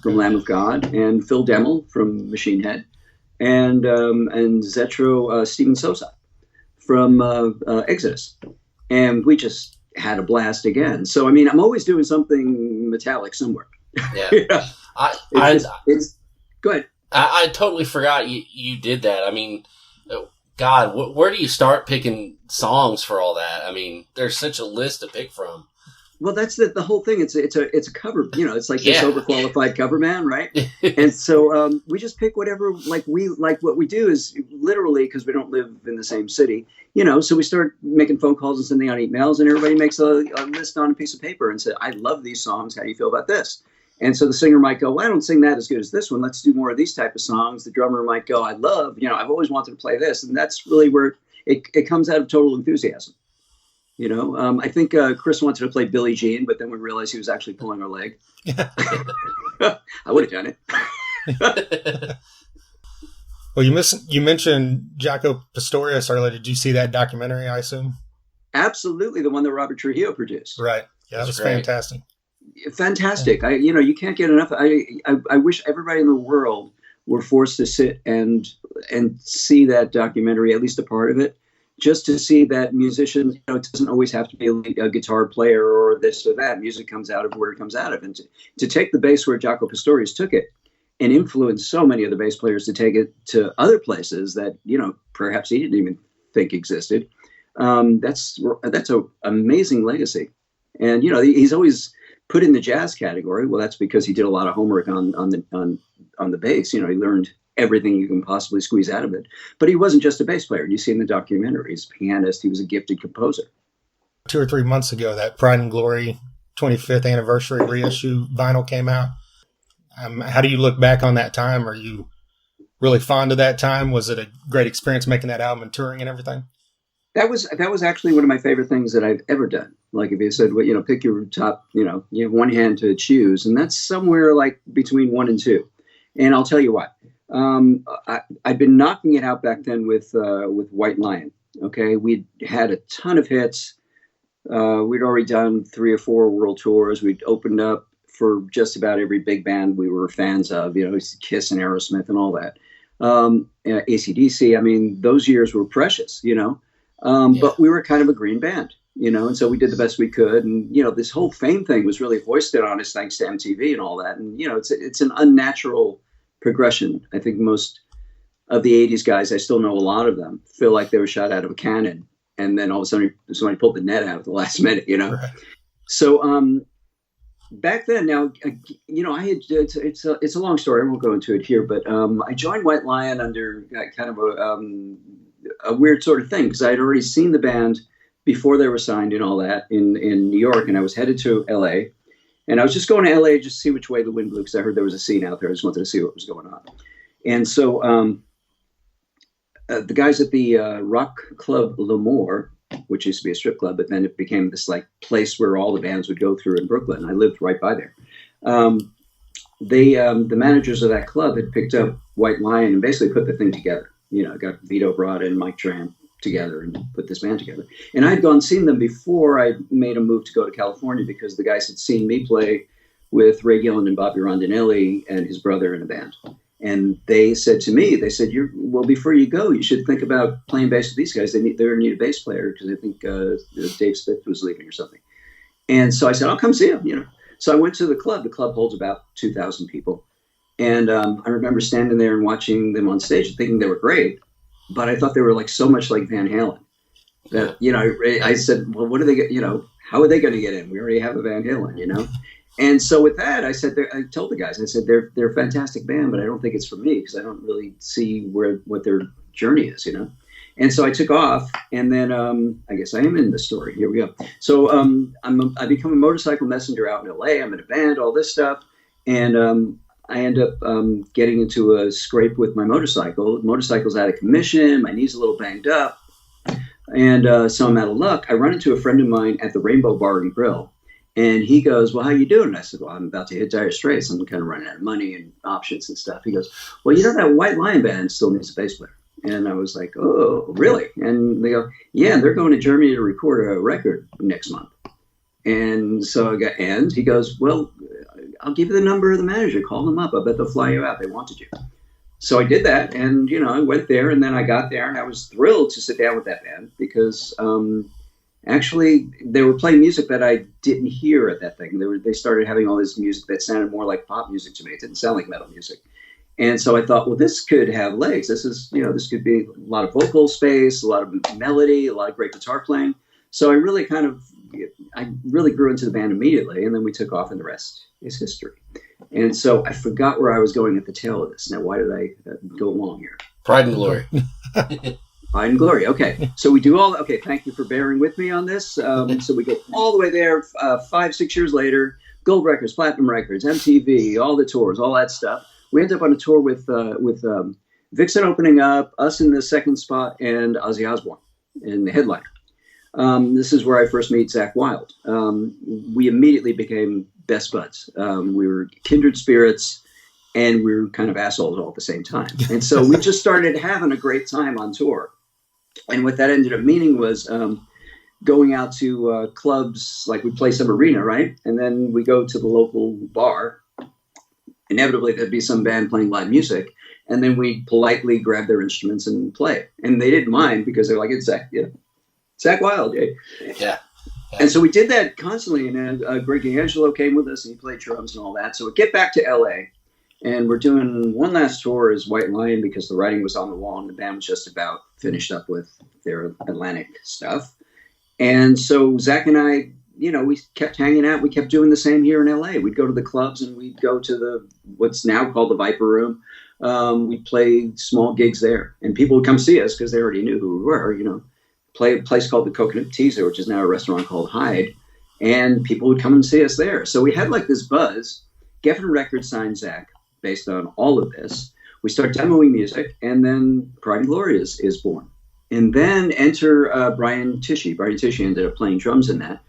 D: From Lamb of God, and Phil Demmel from Machine Head, and Zetro Steven Sosa from Exodus. And we just had a blast again. So, I'm always doing something metallic somewhere.
B: Yeah.
D: Go ahead.
B: I totally forgot you did that. God, where do you start picking songs for all that? There's such a list to pick from.
D: Well, that's the whole thing. It's a cover, it's like this overqualified cover man, right? And so we just pick whatever, what we do is literally, because we don't live in the same city, so we start making phone calls and sending out emails, and everybody makes a list on a piece of paper and say, I love these songs. How do you feel about this? And so the singer might go, well, I don't sing that as good as this one. Let's do more of these type of songs. The drummer might go, I've always wanted to play this. And that's really where it comes out of total enthusiasm. I think Chris wanted to play Billie Jean, but then we realized he was actually pulling our leg. I would have done it.
E: Well, you mentioned Jaco Pastorius earlier. Did you see that documentary, I assume?
D: Absolutely. The one that Robert Trujillo produced.
E: Right. Yeah, that was fantastic.
D: Fantastic. You can't get enough. I wish everybody in the world were forced to sit and see that documentary, at least a part of it, just to see that musicians, it doesn't always have to be a guitar player or this or that. Music comes out of where it comes out of. And to take the bass where Jaco Pastorius took it and influence so many of the bass players to take it to other places that, perhaps he didn't even think existed. That's an amazing legacy. And, he's always put in the jazz category. Well, that's because he did a lot of homework on the bass. He learned everything you can possibly squeeze out of it. But he wasn't just a bass player. You see in the documentary, he's a pianist. He was a gifted composer.
E: 2 or 3 months ago, that Pride and Glory 25th anniversary reissue vinyl came out. How do you look back on that time? Are you really fond of that time? Was it a great experience making that album and touring and everything?
D: That was actually one of my favorite things that I've ever done. Like if you said, well, pick your top, you have one hand to choose, and that's somewhere like between 1 and 2. And I'll tell you what. I'd been knocking it out back then with White Lion. Okay, we'd had a ton of hits. We'd already done 3 or 4 world tours. We'd opened up for just about every big band we were fans of. Kiss and Aerosmith and all that. AC/DC. I mean, those years were precious. But we were kind of a green band. And so we did the best we could. And, this whole fame thing was really hoisted on us thanks to MTV and all that. And, it's an unnatural progression. I think most of the 80s guys, I still know a lot of them, feel like they were shot out of a cannon. And then all of a sudden somebody pulled the net out at the last minute, Right. So back then, now, I had, it's a long story. I won't go into it here, but I joined White Lion under kind of a weird sort of thing because I had already seen the band before they were signed and all that in New York. And I was headed to LA. And I was just going to LA just to see which way the wind blew because I heard there was a scene out there. I just wanted to see what was going on. And so the guys at the rock club L'Amour, which used to be a strip club, but then it became this like place where all the bands would go through in Brooklyn. I lived right by there. The managers of that club had picked up White Lion and basically put the thing together. Got Vito Bratta and Mike Tramp together and put this band together. And I had seen them before I made a move to go to California because the guys had seen me play with Ray Gillen and Bobby Rondinelli and his brother in a band. And they said to me, before you go, you should think about playing bass with these guys. They need a bass player because I think Dave Smith was leaving or something. And so I said, I'll come see him, So I went to the club. The club holds about 2,000 people. And I remember standing there and watching them on stage and thinking they were great. But I thought they were so much like Van Halen that, I said, well, what are they, how are they going to get in? We already have a Van Halen, And so with that, I told the guys, I said, they're a fantastic band, but I don't think it's for me because I don't really see what their journey is, And so I took off and then I guess I am in the story. Here we go. So I become a motorcycle messenger out in LA. I'm in a band, all this stuff. And I end up getting into a scrape with my motorcycle. The motorcycle's out of commission. My knee's a little banged up. And so I'm out of luck. I run into a friend of mine at the Rainbow Bar and Grill. And he goes, well, how you doing? And I said, well, I'm about to hit Dire Straits. I'm kind of running out of money and options and stuff. He goes, well, that White Lion band still needs a bass player. And I was like, oh, really? And they go, yeah, they're going to Germany to record a record next month. And so he goes, well, I'll give you the number of the manager. Call them up. I bet they'll fly you out. They wanted you. So I did that. And, I went there and then I got there and I was thrilled to sit down with that band because actually they were playing music that I didn't hear at that thing. They started having all this music that sounded more like pop music to me. It didn't sound like metal music. And so I thought, well, this could have legs. This is, this could be a lot of vocal space, a lot of melody, a lot of great guitar playing. So I really grew into the band immediately. And then we took off and the rest is history. And so I forgot where I was going at the tail of this. Now, why did I go along here?
B: Pride and Glory.
D: Pride and Glory. Okay. So we do all, okay. Thank you for bearing with me on this. So we go all the way there 5-6 years later. gold records, platinum records, MTV, all the tours, all that stuff. We ended up on a tour with Vixen opening up, us in the second spot, and Ozzy Osbourne in the headliner. This is where I first meet Zakk Wylde. We immediately became best buds. We were kindred spirits, and we were kind of assholes all at the same time. And so we just started having a great time on tour. And what that ended up meaning was going out to clubs, like we play some arena, right? And then we go to the local bar. Inevitably, there'd be some band playing live music. And then we'd politely grab their instruments and play. And they didn't mind because they're like, it's Zakk, Zakk Wylde,
B: Yeah.
D: And so we did that constantly. And Greg D'Angelo came with us and he played drums and all that. So we get back to LA and we're doing one last tour as White Lion because the writing was on the wall and the band was just about finished up with their Atlantic stuff. And so Zakk and I, we kept hanging out. We kept doing the same here in LA. We'd go to the clubs and we'd go to what's now called the Viper Room. We'd play small gigs there and people would come see us because they already knew who we were, play a place called the Coconut Teaser, which is now a restaurant called Hyde. And people would come and see us there. So we had like this buzz. Geffen Records signed Zakk based on all of this. We start demoing music and then Pride and Glory is born. And then enter Brian Tichy. Brian Tichy ended up playing drums in that.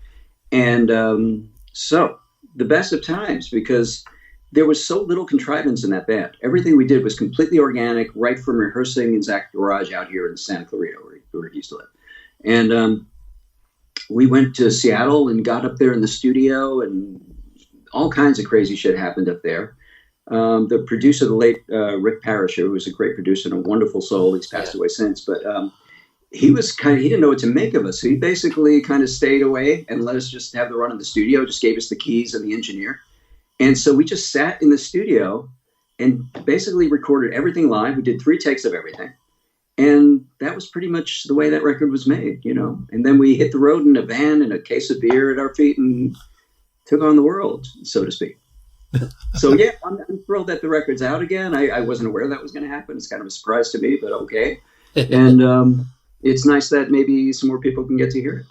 D: And so the best of times, because there was so little contrivance in that band. Everything we did was completely organic, right from rehearsing in Zakk's garage out here in Santa Clarita, where he used to live. And we went to Seattle and got up there in the studio, and all kinds of crazy shit happened up there. The producer, the late Rick Parrish, who was a great producer and a wonderful soul, he's passed away since, but he didn't know what to make of us. So he basically kind of stayed away and let us just have the run in the studio, just gave us the keys and the engineer. And so we just sat in the studio and basically recorded everything live. We did 3 takes of everything. And that was pretty much the way that record was made, And then we hit the road in a van and a case of beer at our feet and took on the world, so to speak. So, yeah, I'm thrilled that the record's out again. I wasn't aware that was going to happen. It's kind of a surprise to me, but okay. And it's nice that maybe some more people can get to hear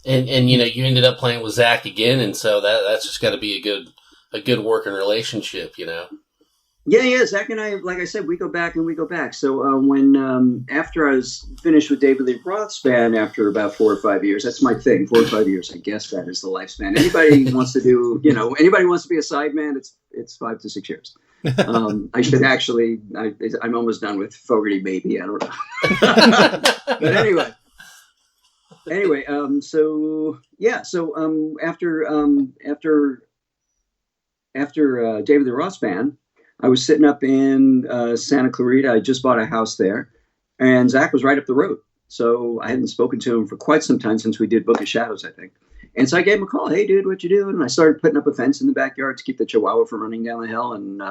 D: it.
B: And you ended up playing with Zakk again, and so that's just got to be a good working relationship,
D: Yeah, Zakk and I, like I said, we go back. So when after I was finished with David Lee Roth's band after about 4 or 5 years, that's my thing. 4 or 5 years, I guess that is the lifespan. Anybody wants to do, anybody wants to be a sideman, it's 5 to 6 years. I should actually, I'm almost done with Fogerty, maybe. I don't know. But anyway. After David Lee Roth's band, I was sitting up in Santa Clarita. I just bought a house there, and Zakk was right up the road. So I hadn't spoken to him for quite some time since we did Book of Shadows, I think. And so I gave him a call. Hey, dude, what you doing? And I started putting up a fence in the backyard to keep the Chihuahua from running down the hill. And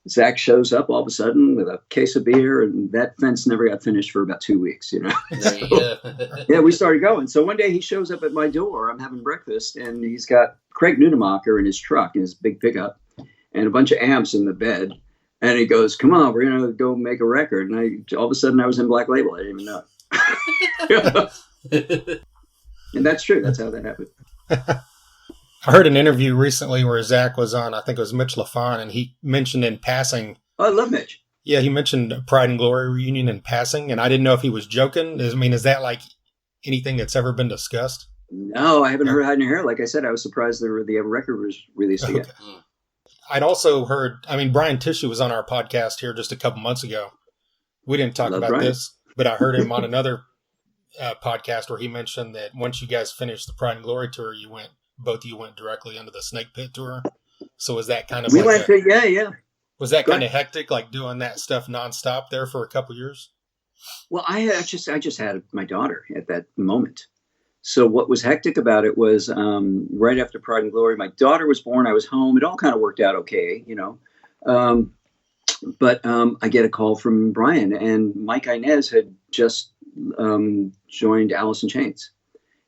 D: Zakk shows up all of a sudden with a case of beer, and that fence never got finished for about 2 weeks, So, yeah, we started going. So one day he shows up at my door. I'm having breakfast, and he's got Craig Nunemacher in his truck, in his big pickup, and a bunch of amps in the bed. And he goes, come on, we're going to go make a record. And all of a sudden I was in Black Label. I didn't even know. And that's true. That's how that happened.
E: I heard an interview recently where Zakk was on, I think it was Mitch LaFon, and he mentioned in passing.
D: Oh, I love Mitch.
E: Yeah, he mentioned a Pride and Glory reunion in passing, and I didn't know if he was joking. Is that like anything that's ever been discussed?
D: No, I haven't heard hiding hair. Like I said, I was surprised the record was released again.
E: Okay. I'd also heard, Brian Tichy was on our podcast here just a couple months ago. We didn't talk about
D: Brian.
E: this, but I heard him on another podcast where he mentioned that once you guys finished the Pride and Glory tour, both of you went directly into the Snake Pit tour. So was that kind of
D: yeah.
E: Was that kind of hectic, like doing that stuff nonstop there for a couple years?
D: Well, I just had my daughter at that moment. So what was hectic about it was right after Pride and Glory, my daughter was born. I was home. It all kind of worked out okay, But I get a call from Brian, and Mike Inez had just joined Alice in Chains.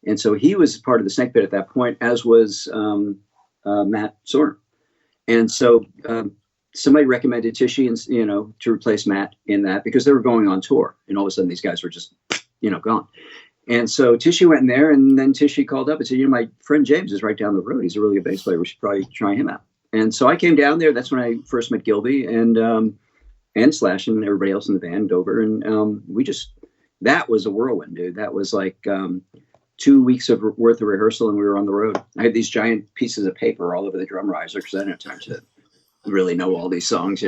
D: And so he was part of the Snake Pit at that point, as was Matt Sorum. And so somebody recommended Tichy, and to replace Matt in that because they were going on tour, and all of a sudden these guys were just, gone. And so Tishy went in there, and then Tishy called up and said, my friend James is right down the road. He's a really good bass player. We should probably try him out. And so I came down there. That's when I first met Gilby and Slash and everybody else in the band, Dover. And that was a whirlwind, dude. That was like 2 weeks worth of rehearsal, and we were on the road. I had these giant pieces of paper all over the drum riser because I didn't have time to really know all these songs,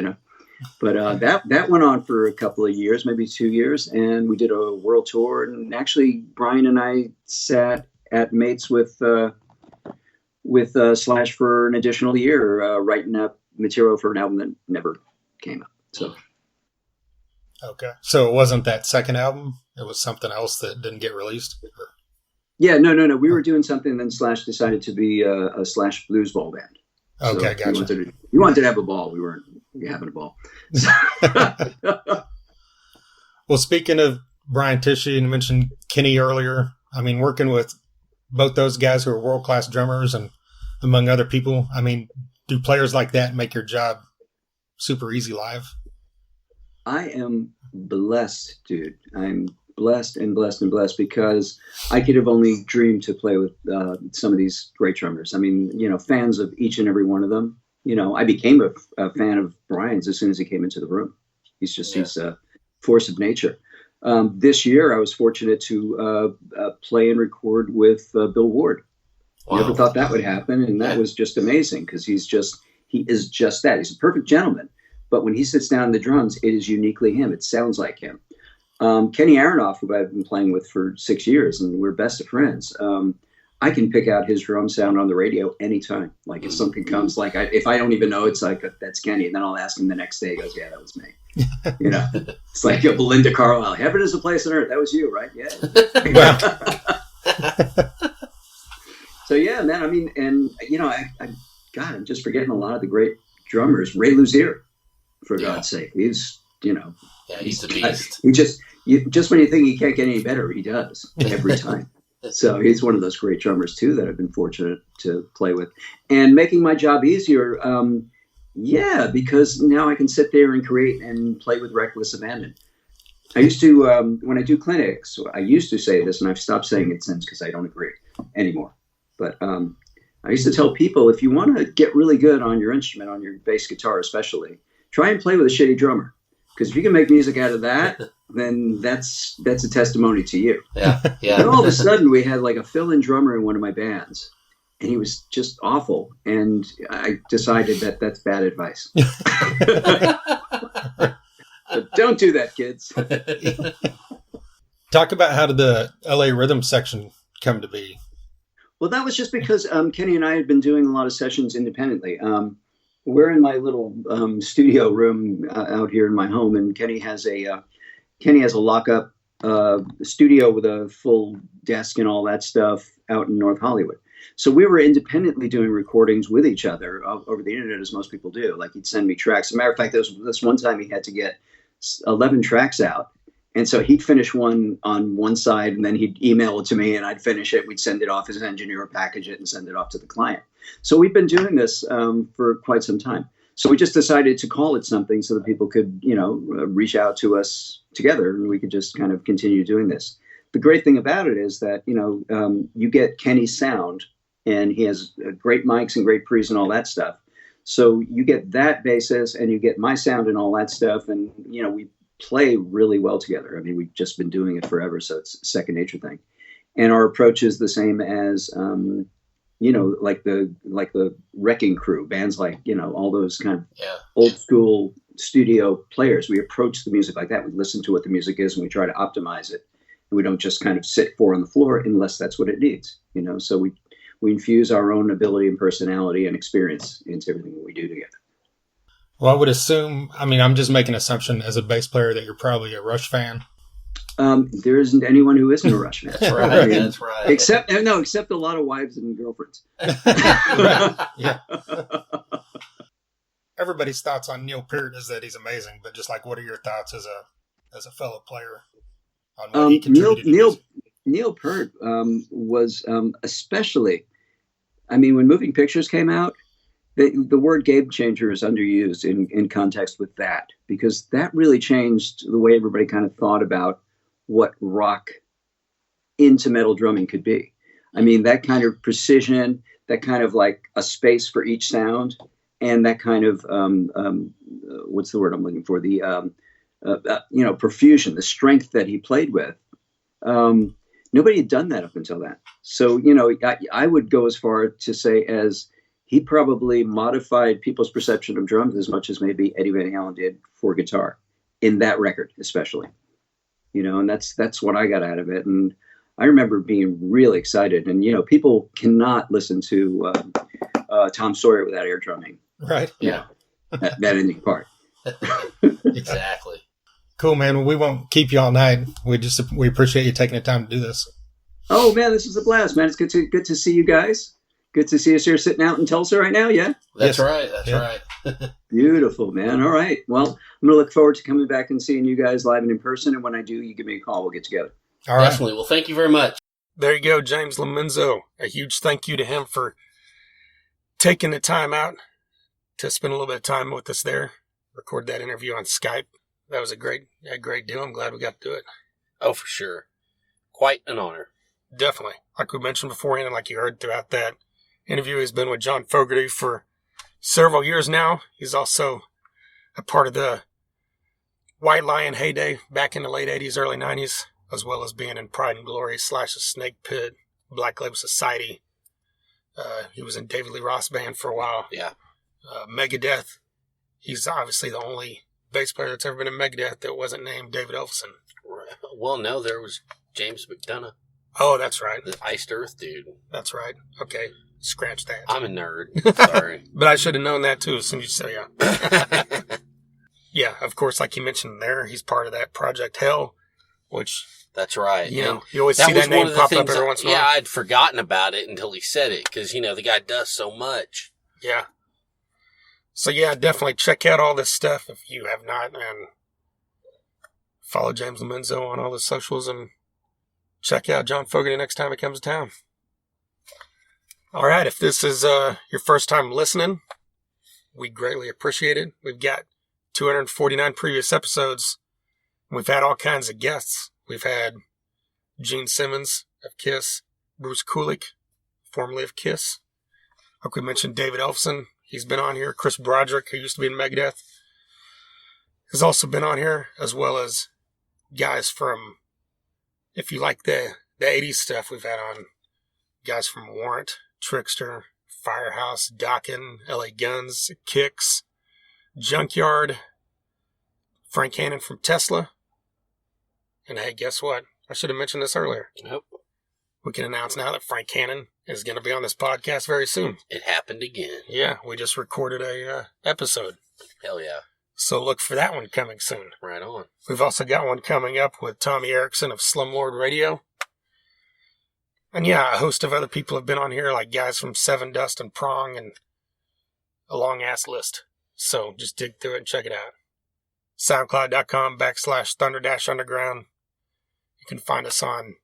D: But that went on for a couple of years, maybe 2 years, and we did a world tour. And actually, Brian and I sat at Mates with Slash for an additional year, writing up material for an album that never came out. So,
E: okay, so it wasn't that second album; it was something else that didn't get released.
D: Yeah, no. We were doing something, and then Slash decided to be a Slash blues ball band.
E: Okay,
D: so
E: gotcha.
D: We wanted to have a ball. We weren't having a ball.
E: Well, speaking of Brian Tishy, and you mentioned Kenny earlier. I mean, working with both those guys who are world-class drummers and among other people, I mean, do players like that make your job super easy live?
D: I am blessed, dude. I'm blessed because I could have only dreamed to play with some of these great drummers. I mean, fans of each and every one of them. I became a fan of Brian's as soon as he came into the room. He's a force of nature. This year, I was fortunate to play and record with Bill Ward. Wow. Never thought that would happen, and that was just amazing because he is just that. He's a perfect gentleman, but when he sits down on the drums, it is uniquely him. It sounds like him. Kenny Aronoff, who I've been playing with for 6 years, and we're best of friends. I can pick out his drum sound on the radio anytime. Like if something comes, if I don't even know, it's like that's Kenny, and then I'll ask him the next day. He goes, "Yeah, that was me." It's like Belinda Carlisle. Heaven is a place on earth. That was you, right? Yeah. So yeah, man. I mean, and I'm just forgetting a lot of the great drummers. Ray Luzier, for God's sake, he's
B: he's a beast.
D: Just when you think he can't get any better, he does every time. So he's one of those great drummers too that I've been fortunate to play with, and making my job easier. Because now I can sit there and create and play with reckless abandon. I used to, when I do clinics, I used to say this, and I've stopped saying it since because I don't agree anymore. But I used to tell people, if you want to get really good on your instrument, on your bass guitar especially, try and play with a shitty drummer. Because if you can make music out of that, then that's a testimony to you.
B: Yeah.
D: And all of a sudden, we had like a fill-in drummer in one of my bands, and he was just awful. And I decided that that's bad advice. But don't do that, kids.
E: Talk about how did the LA Rhythm section come to be?
D: Well, that was just because Kenny and I had been doing a lot of sessions independently. We're in my little studio room out here in my home, and Kenny has a lock-up studio with a full desk and all that stuff out in North Hollywood. So we were independently doing recordings with each other over the internet, as most people do. Like he'd send me tracks. As a matter of fact, this one time he had to get 11 tracks out. And so he'd finish one on one side, and then he'd email it to me, and I'd finish it. We'd send it off as an engineer, package it, and send it off to the client. So we've been doing this for quite some time. So we just decided to call it something so that people could, reach out to us together, and we could just kind of continue doing this. The great thing about it is that, you get Kenny's sound, and he has great mics and great pre's and all that stuff. So you get that basis, and you get my sound and all that stuff, and, we play really well together. I mean, we've just been doing it forever, so it's a second nature thing. And our approach is the same as, like the Wrecking Crew, bands like, all those kind of old school studio players. We approach the music like that. We listen to what the music is, and we try to optimize it. And we don't just kind of sit four on the floor unless that's what it needs, So we infuse our own ability and personality and experience into everything that we do together.
E: Well, I would assume, I'm just making an assumption as a bass player that you're probably a Rush fan.
D: There isn't anyone who isn't a Rush fan.
B: That's right. That's right.
D: Except a lot of wives and girlfriends.
E: Right. Yeah. Everybody's thoughts on Neil Peart is that he's amazing, but just like, what are your thoughts as a fellow player on what he contributed?
D: Neil Peart was especially, when Moving Pictures came out, the word game changer is underused in context with that, because that really changed the way everybody kind of thought about what rock into metal drumming could be. I mean, that kind of precision, that kind of like a space for each sound, and that kind of what's the word I'm looking for? The perfusion, the strength that he played with. Nobody had done that up until then. So, I would go as far to say as he probably modified people's perception of drums as much as maybe Eddie Van Halen did for guitar in that record, especially, and that's what I got out of it. And I remember being really excited, and, people cannot listen to Tom Sawyer without air drumming.
E: Right.
B: Yeah.
D: That ending part.
B: Exactly.
E: Cool, man. Well, we won't keep you all night. We appreciate you taking the time to do this.
D: Oh man, this is a blast, man. It's good to see you guys. Good to see us here sitting out in Tulsa right now. Yeah.
B: That's
E: Yes.
B: right. That's right.
D: Beautiful, man. All right. Well, I'm gonna look forward to coming back and seeing you guys live and in person. And when I do, you give me a call. We'll get together.
E: All right.
B: Definitely. Well, thank you very much.
A: There you go, James Lomenzo. A huge thank you to him for taking the time out to spend a little bit of time with us there. Record that interview on Skype. That was a great deal. I'm glad we got to do it.
B: Oh, for sure. Quite an honor.
A: Definitely. Like we mentioned beforehand, and like you heard throughout that interview, he's been with John Fogerty for several years now. He's also a part of the White Lion heyday back in the late 80s, early 90s, as well as being in Pride and Glory / the Snake Pit, Black Label Society. He was in David Lee Roth's band for a while.
B: Yeah.
A: Megadeth. He's obviously the only bass player that's ever been in Megadeth that wasn't named David Elfson.
B: Well, no, there was James McDonough,
A: Oh, that's right.
B: the Iced Earth dude.
A: That's right. Okay. Scratch that.
B: I'm a nerd. Sorry.
A: But I should have known that too as soon as you said yeah. Yeah, of course, like you mentioned there, he's part of that Project Hell, which,
B: That's right.
A: you know,
B: And
A: you always
B: that
A: see
B: was
A: that
B: one
A: name
B: of the
A: pop up
B: things
A: every
B: that-
A: once in a
B: Yeah,
A: while.
B: I'd forgotten about it until he said it because, the guy does so much.
A: Yeah. So yeah, definitely check out all this stuff if you have not, and follow James Lomenzo on all the socials, and check out John Fogerty next time he comes to town. All right, if this is your first time listening, we greatly appreciate it. We've got 249 previous episodes. We've had all kinds of guests. We've had Gene Simmons of Kiss, Bruce Kulick, formerly of Kiss. Like we mentioned, David Elfson. He's been on here. Chris Broderick, who used to be in Megadeth, has also been on here, as well as guys from, if you like the 80s stuff, we've had on guys from Warrant, Trickster, Firehouse, Dokken, LA Guns, Kicks, Junkyard, Frank Hannon from Tesla. And hey, guess what? I should have mentioned this earlier.
B: Nope.
A: We can announce now that Frank Hannon is going to be on this podcast very soon.
B: It happened again.
A: Yeah, we just recorded a episode.
B: Hell yeah.
A: So look for that one coming soon.
B: Right on.
A: We've also got one coming up with Tommy Erickson of Slumlord Radio. And yeah, a host of other people have been on here, like guys from Seven Dust and Prong, and a long-ass list. So just dig through it and check it out. SoundCloud.com/Thunder-Underground. You can find us on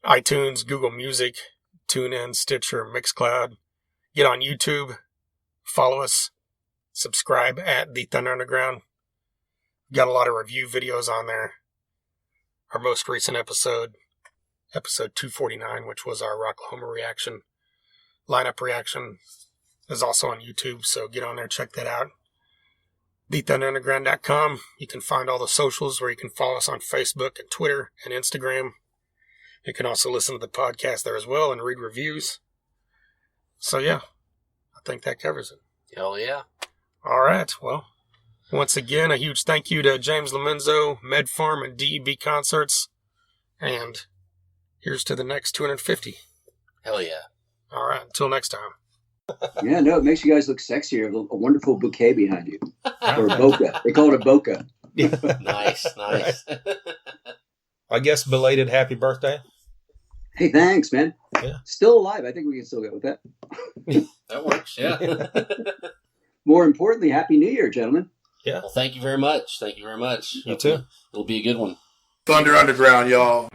A: iTunes, Google Music, TuneIn, Stitcher, Mixcloud. Get on YouTube. Follow us. Subscribe at The Thunder Underground. Got a lot of review videos on there. Our most recent episode 249, which was our Rocklahoma reaction, lineup reaction, is also on YouTube. So get on there, check that out. TheThunderUnderground.com. You can find all the socials where you can follow us on Facebook and Twitter and Instagram. You can also listen to the podcast there as well and read reviews. So yeah, I think that covers it.
B: Hell yeah.
A: All right. Well, once again, a huge thank you to James Lomenzo, MedFarm, and DEB Concerts. And here's to the next 250.
B: Hell yeah.
A: All right. Until next time.
D: Yeah, no, it makes you guys look sexier. A wonderful bouquet behind you. Or a bokeh. They call it a bokeh.
B: Nice.
E: I guess belated happy birthday.
D: Hey, thanks, man.
E: Yeah.
D: Still alive. I think we can still go with that.
B: That works, yeah.
D: More importantly, Happy New Year, gentlemen.
E: Yeah.
B: Well, thank you very much.
E: You too.
B: It'll be a good one.
F: Thunder Underground, y'all.